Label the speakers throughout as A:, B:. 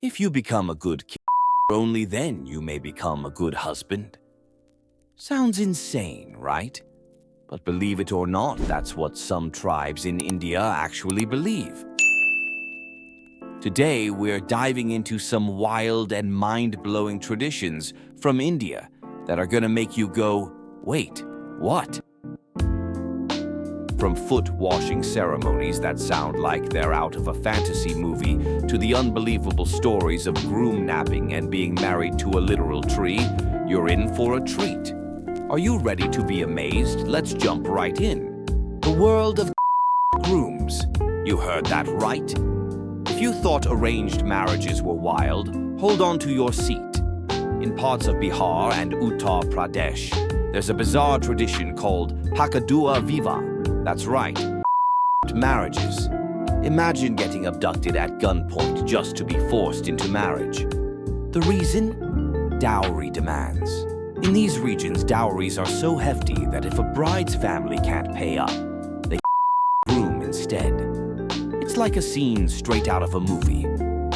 A: If you become a good kid, only then you may become a good husband. Sounds insane, right? But believe it or not, that's what some tribes in India actually believe. Today, we're diving into some wild and mind-blowing traditions from India that are gonna make you go, wait, what? From foot-washing ceremonies that sound like they're out of a fantasy movie to the unbelievable stories of groom napping and being married to a literal tree, you're in for a treat. Are you ready to be amazed? Let's jump right in. The world of grooms. You heard that right. If you thought arranged marriages were wild, hold on to your seat. In parts of Bihar and Uttar Pradesh, there's a bizarre tradition called Kumbh Vivah. That's right, marriages. Imagine getting abducted at gunpoint just to be forced into marriage. The reason? Dowry demands. In these regions, dowries are so hefty that if a bride's family can't pay up, they groom instead. It's like a scene straight out of a movie.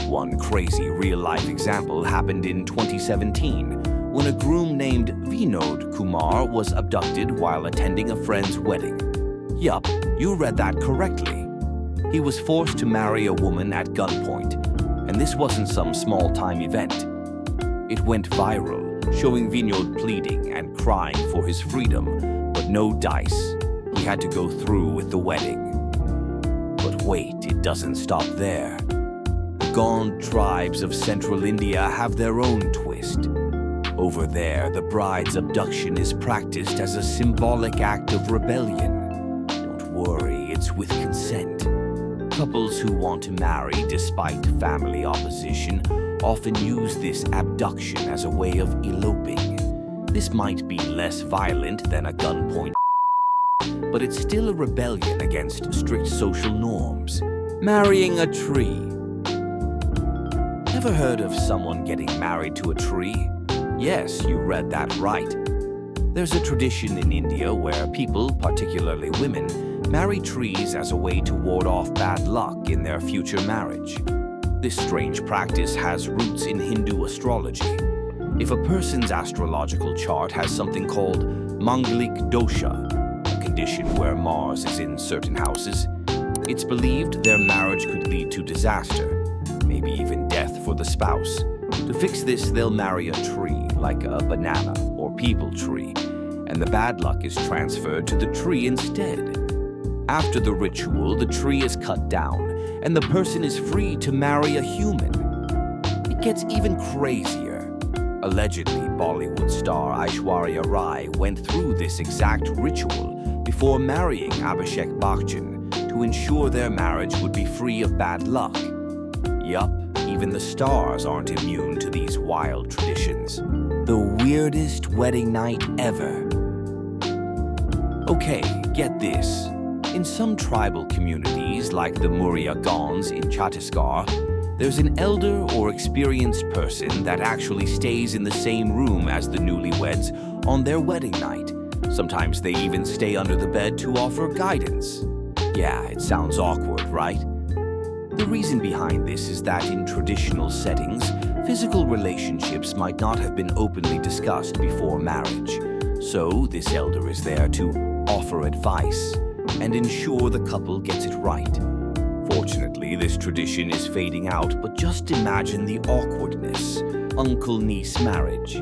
A: One crazy real-life example happened in 2017 when a groom named Vinod Kumar was abducted while attending a friend's wedding. Yup, you read that correctly. He was forced to marry a woman at gunpoint, and this wasn't some small-time event. It went viral, showing Vinod pleading and crying for his freedom, but no dice. He had to go through with the wedding. But wait, it doesn't stop there. The Gond tribes of central India have their own twist. Over there, the bride's abduction is practiced as a symbolic act of rebellion. Don't worry, it's with consent. Couples who want to marry despite family opposition often use this abduction as a way of eloping. This might be less violent than a gunpoint, but it's still a rebellion against strict social norms. Marrying a tree. Ever heard of someone getting married to a tree? Yes, you read that right. There's a tradition in India where people, particularly women, marry trees as a way to ward off bad luck in their future marriage. This strange practice has roots in Hindu astrology. If a person's astrological chart has something called Mangalik dosha, a condition where Mars is in certain houses, it's believed their marriage could lead to disaster, maybe even death for the spouse. To fix this, they'll marry a tree, like a banana or peepal tree, and the bad luck is transferred to the tree instead. After the ritual, the tree is cut down, and the person is free to marry a human. It gets even crazier. Allegedly, Bollywood star Aishwarya Rai went through this exact ritual before marrying Abhishek Bachchan to ensure their marriage would be free of bad luck. Yup, even the stars aren't immune to these wild traditions. The weirdest wedding night ever. Okay, get this. In some tribal communities, like the Muria Gonds in Chhattisgarh, there's an elder or experienced person that actually stays in the same room as the newlyweds on their wedding night. Sometimes they even stay under the bed to offer guidance. Yeah, it sounds awkward, right? The reason behind this is that in traditional settings, physical relationships might not have been openly discussed before marriage. So this elder is there to offer advice and ensure the couple gets it right. Fortunately, this tradition is fading out, but just imagine the awkwardness. Uncle-niece marriage.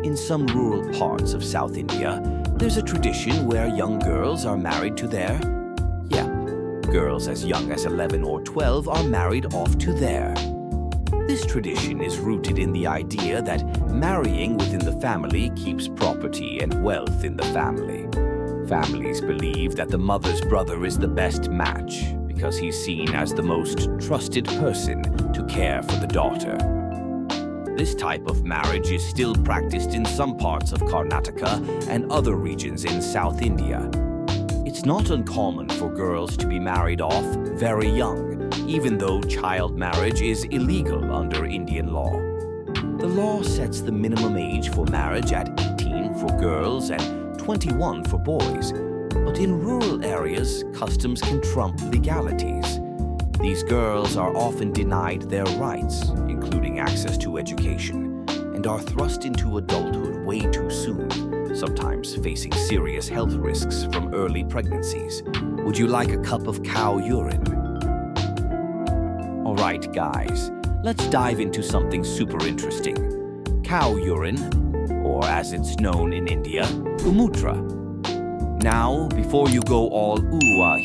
A: In some rural parts of South India, there's a tradition where young girls are married to their... girls as young as 11 or 12 are married off to their. This tradition is rooted in the idea that marrying within the family keeps property and wealth in the family. Families believe that the mother's brother is the best match because he's seen as the most trusted person to care for the daughter. This type of marriage is still practiced in some parts of Karnataka and other regions in South India. It's not uncommon for girls to be married off very young, even though child marriage is illegal under Indian law. The law sets the minimum age for marriage at 18 for girls and 21 for boys, but in rural areas, customs can trump legalities. These girls are often denied their rights, including access to education, and are thrust into adulthood way too soon, sometimes facing serious health risks from early pregnancies. Would you like a cup of cow urine? All right, guys, let's dive into something super interesting. Cow urine, or as it's known in India, Gutra. Now, before you go all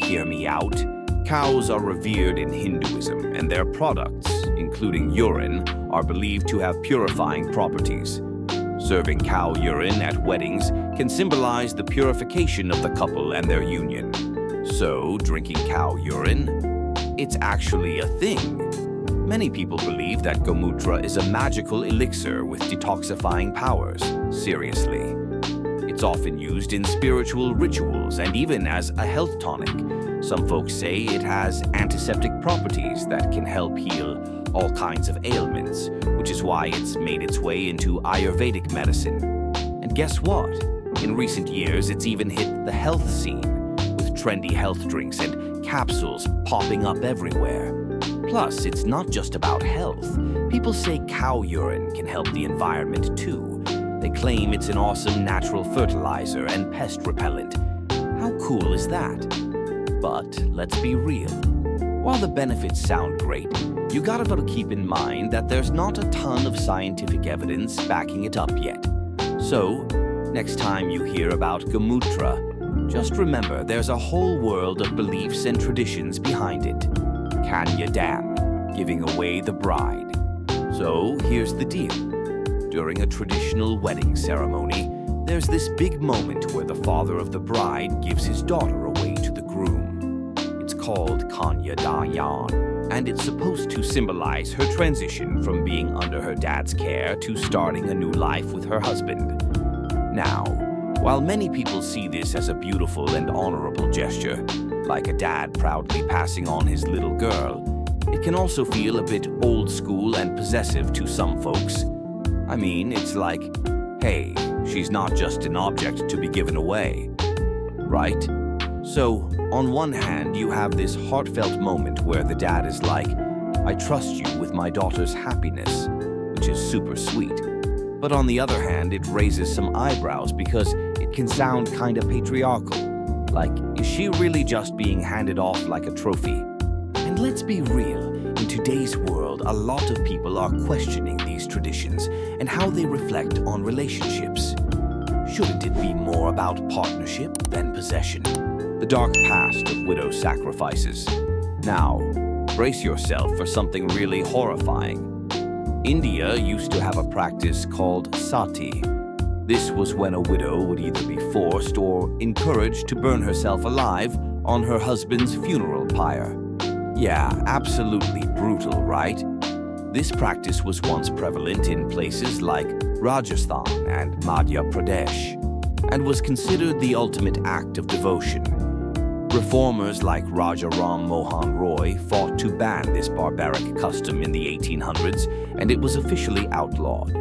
A: hear me out, cows are revered in Hinduism, and their products, including urine, are believed to have purifying properties. Serving cow urine at weddings can symbolize the purification of the couple and their union. So, drinking cow urine? It's actually a thing. Many people believe that Gomutra is a magical elixir with detoxifying powers. Seriously. It's often used in spiritual rituals and even as a health tonic. Some folks say it has antiseptic properties that can help heal all kinds of ailments, which is why it's made its way into Ayurvedic medicine. And guess what? In recent years, it's even hit the health scene, with trendy health drinks and capsules popping up everywhere. Plus, it's not just about health. People say cow urine can help the environment too. They claim it's an awesome natural fertilizer and pest repellent. How cool is that? But let's be real. While the benefits sound great, you gotta keep in mind that there's not a ton of scientific evidence backing it up yet. So, next time you hear about Gomutra, just remember there's a whole world of beliefs and traditions behind it. Kanyan, giving away the bride. So, here's the deal. During a traditional wedding ceremony, there's this big moment where the father of the bride gives his daughter away to the groom. It's called Kanyan, and it's supposed to symbolize her transition from being under her dad's care to starting a new life with her husband. Now, while many people see this as a beautiful and honorable gesture, like a dad proudly passing on his little girl, it can also feel a bit old school and possessive to some folks. I mean, it's like, hey, she's not just an object to be given away, right? So, on one hand, you have this heartfelt moment where the dad is like, I trust you with my daughter's happiness, which is super sweet. But on the other hand, it raises some eyebrows because it can sound kind of patriarchal. Like, is she really just being handed off like a trophy? And let's be real, in today's world, a lot of people are questioning these traditions and how they reflect on relationships. Shouldn't it be more about partnership than possession? The dark past of widow sacrifices. Now, brace yourself for something really horrifying. India used to have a practice called sati. This was when a widow would either be forced or encouraged to burn herself alive on her husband's funeral pyre. Yeah, absolutely brutal, right? This practice was once prevalent in places like Rajasthan and Madhya Pradesh, and was considered the ultimate act of devotion. Reformers like Raja Ram Mohan Roy fought to ban this barbaric custom in the 1800s, and it was officially outlawed.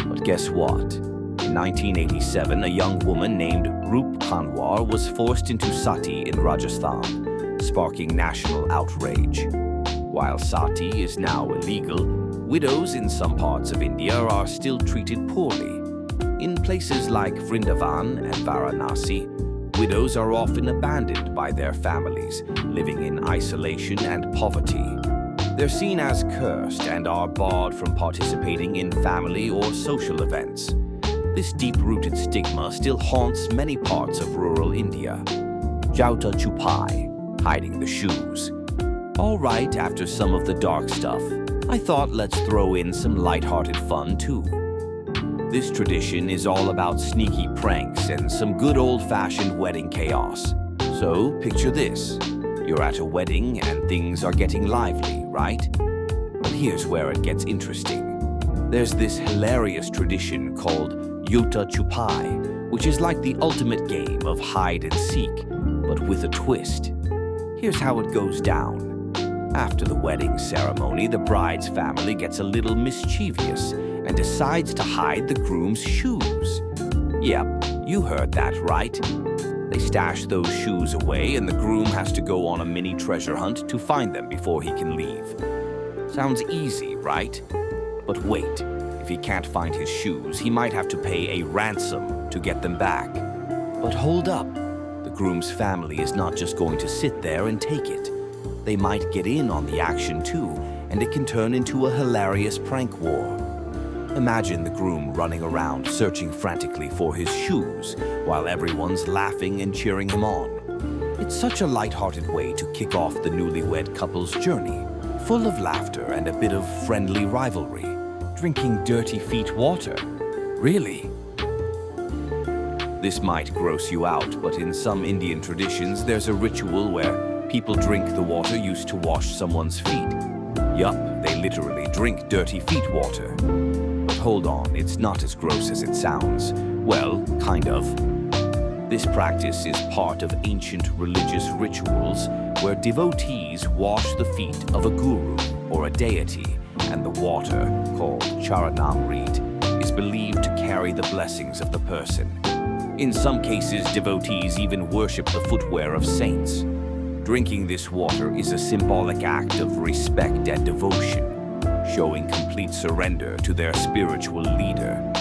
A: But guess what? In 1987, a young woman named Rup Kanwar was forced into sati in Rajasthan, sparking national outrage. While sati is now illegal, widows in some parts of India are still treated poorly. In places like Vrindavan and Varanasi, widows are often abandoned by their families, living in isolation and poverty. They're seen as cursed and are barred from participating in family or social events. This deep-rooted stigma still haunts many parts of rural India. Jauta chupai, hiding the shoes. All right, after some of the dark stuff, I thought let's throw in some lighthearted fun too. This tradition is all about sneaky pranks and some good old-fashioned wedding chaos. So picture this. You're at a wedding and things are getting lively, right? But here's where it gets interesting. There's this hilarious tradition called Yuta Chupai, which is like the ultimate game of hide and seek, but with a twist. Here's how it goes down. After the wedding ceremony, the bride's family gets a little mischievous and decides to hide the groom's shoes. Yep, you heard that right. They stash those shoes away, and the groom has to go on a mini treasure hunt to find them before he can leave. Sounds easy, right? But wait, if he can't find his shoes, he might have to pay a ransom to get them back. But hold up, the groom's family is not just going to sit there and take it. They might get in on the action too, and it can turn into a hilarious prank war. Imagine the groom running around searching frantically for his shoes while everyone's laughing and cheering him on. It's such a lighthearted way to kick off the newlywed couple's journey, full of laughter and a bit of friendly rivalry. Drinking dirty feet water? Really? This might gross you out, but in some Indian traditions, there's a ritual where people drink the water used to wash someone's feet. Yup, they literally drink dirty feet water. But hold on, it's not as gross as it sounds. Well, kind of. This practice is part of ancient religious rituals where devotees wash the feet of a guru or a deity, and the water, called charanamrit, is believed to carry the blessings of the person. In some cases, devotees even worship the footwear of saints. Drinking this water is a symbolic act of respect and devotion, showing complete surrender to their spiritual leader.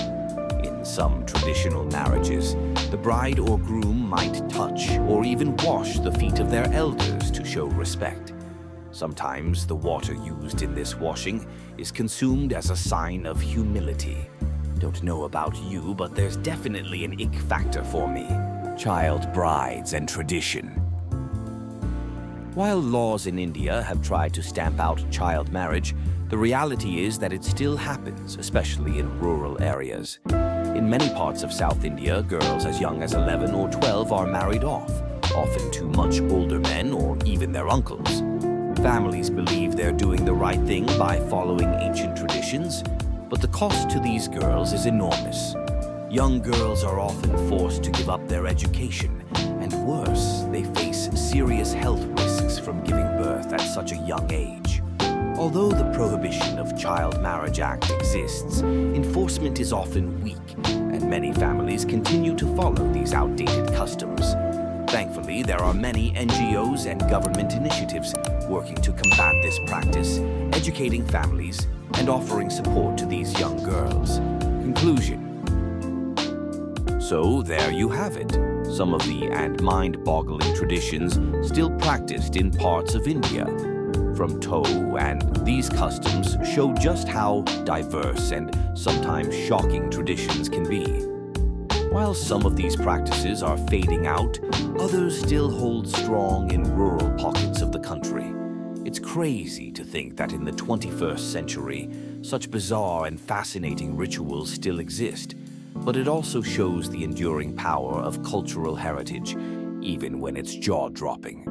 A: In some traditional marriages, the bride or groom might touch or even wash the feet of their elders to show respect. Sometimes the water used in this washing is consumed as a sign of humility. Don't know about you, but there's definitely an ick factor for me. Child brides and tradition. While laws in India have tried to stamp out child marriage, the reality is that it still happens, especially in rural areas. In many parts of South India, girls as young as 11 or 12 are married off, often to much older men or even their uncles. Families believe they're doing the right thing by following ancient traditions, but the cost to these girls is enormous. Young girls are often forced to give up their education, and worse, they face serious health risks from giving birth at such a young age. Although the Prohibition of Child Marriage Act exists, enforcement is often weak, and many families continue to follow these outdated customs. Thankfully, there are many NGOs and government initiatives working to combat this practice, educating families, and offering support to these young girls. Conclusion. So there you have it, some of the mind-boggling traditions still practiced in parts of India. From toe, and these customs show just how diverse and sometimes shocking traditions can be. While some of these practices are fading out, others still hold strong in rural pockets of the country. It's crazy to think that in the 21st century, such bizarre and fascinating rituals still exist, but it also shows the enduring power of cultural heritage, even when it's jaw-dropping.